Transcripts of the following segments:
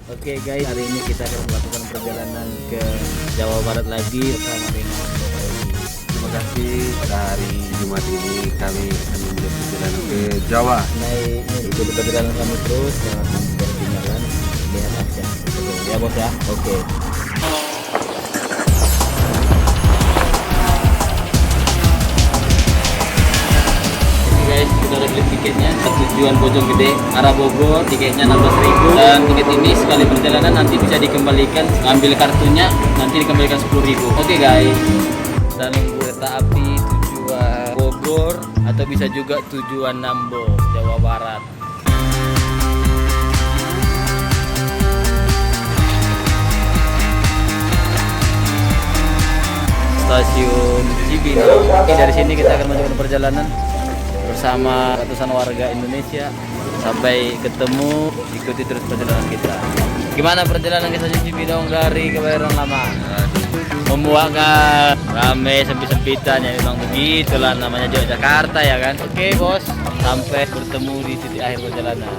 Oke guys, hari ini kita akan melakukan perjalanan ke Jawa Barat lagi bersama dengan Bapak Edi. Terima kasih. Pada hari Jumat ini kami akan memulai perjalanan ke Jawa. Naik ikuti perjalanan kami terus, jangan sampai ketinggalan. Lihat aja. Oke, ya bos ya. Oke. Guys, kita udah beli tiketnya. Tujuan Bojonggede arah Bogor, tiketnya 16.000 dan tiket ini sekali perjalanan nanti bisa dikembalikan, ambil kartunya nanti dikembalikan 10.000. Oke guys, dan kereta api tujuan Bogor atau bisa juga tujuan Nambo, Jawa Barat. Stasiun Cibinong. Oke, dari sini kita akan melanjutkan perjalanan bersama ratusan warga Indonesia sampai ketemu. Ikuti terus perjalanan kita. Gimana perjalanan ke stasiun Cibinong dari Kebayoran Lama? Memuakkan, rame, sempit-sempitan ya, memang begitulah namanya Yogyakarta ya kan. Oke bos, sampai bertemu di titik akhir perjalanan.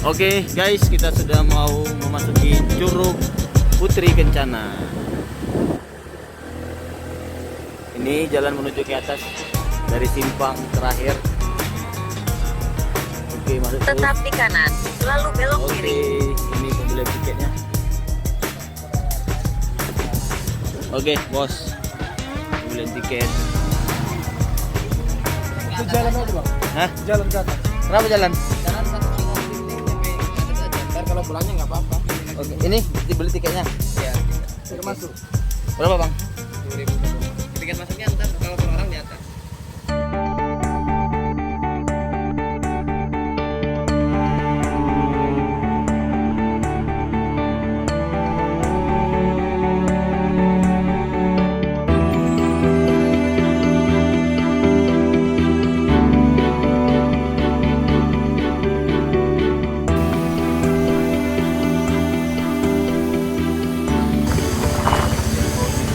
Oke guys, kita sudah mau memasuki Curug Putri Kencana. Ini jalan menuju ke atas dari simpang terakhir. Oke, masuk terus. Tetap di kanan, lalu belok Oke, kiri. ini pembelian tiketnya. Oke bos, pembelian tiket. Itu jalan apa bang? Hah? Jalan ke atas. Kenapa jalan? Jalan 1 kilo sampai ke atas aja. Ntar kalau pulangnya nggak apa-apa. Oke, ini dibeli tiketnya. Iya. Sudah masuk. Berapa bang? 2.000. Tiket masuknya ntar kalau per orang di atas.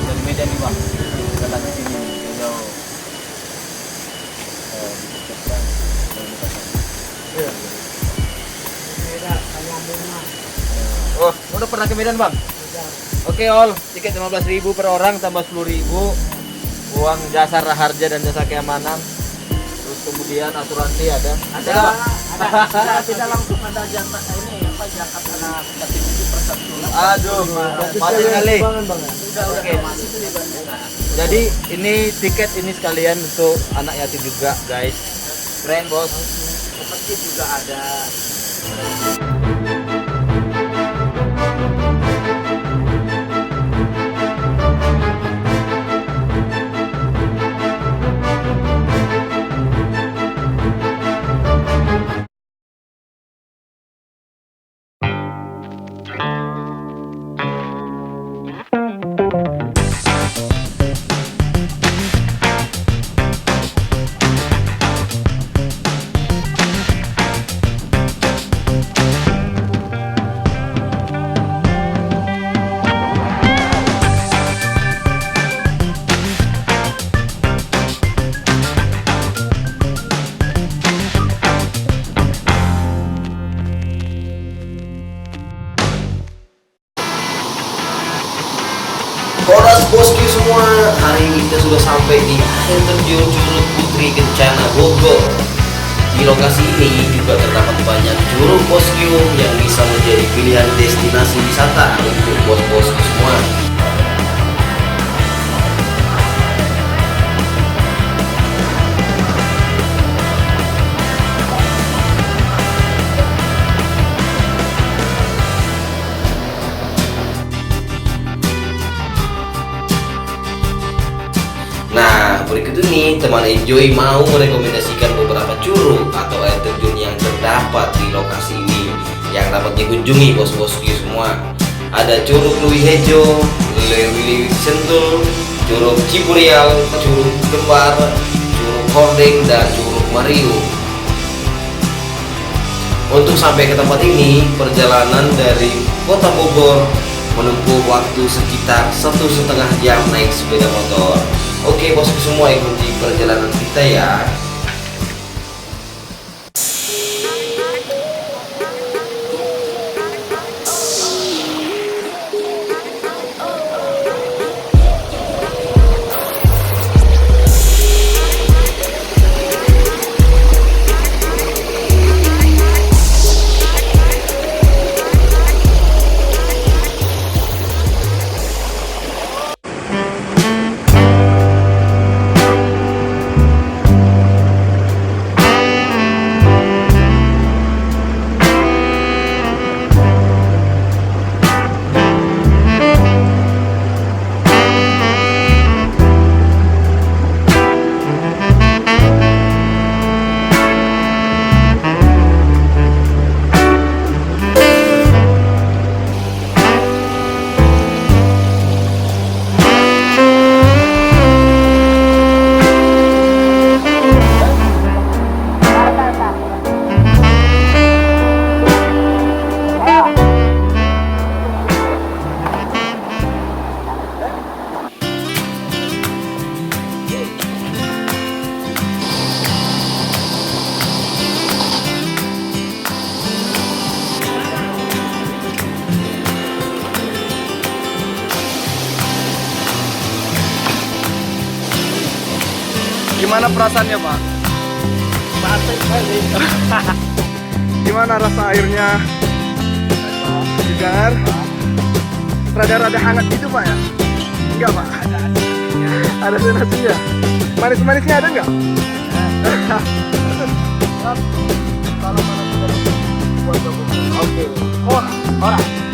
Dari Medan nih bang, datang ke sini jauh. Oh, udah pernah ke Medan bang? Oke all, tiket 15.000 per orang tambah 10.000 uang jasa raharja dan jasa keamanan. Terus kemudian asuransi ada. Tidak langsung ada jatah ini apa zakat anak yatim itu per 1 bulan. Aduh, masih sekali. Oke. Jadi ini tiket ini sekalian untuk anak yatim juga guys. Keren bos. Masjid juga ada. Koras bosku semua, hari ini kita sudah sampai di air terjun Curug Putri Kencana Bogor. Di lokasi ini juga terdapat banyak curug bosku yang bisa menjadi pilihan destinasi wisata untuk bos-bosku semua. berikut ini teman Enjoy mau merekomendasikan beberapa curug atau air terjun yang terdapat di lokasi ini yang dapat dikunjungi bos-bosku semua. Ada Curug Lui Hejo, Lewi Sentul, Curug Cipurial, Curug Kembar, Curug Hordeng, dan Curug Mariu. Untuk sampai ke tempat ini, perjalanan dari Kota Bogor menempuh waktu sekitar 1,5 jam naik sepeda motor. Oke bosku semua, ikuti perjalanan kita ya. Gimana perasaannya Pak? Gimana rasa airnya? Segar? Rada-rada hangat gitu Pak ya? Enggak Pak? Ada sensasinya? Manis-manisnya ada enggak? Oke. Ora.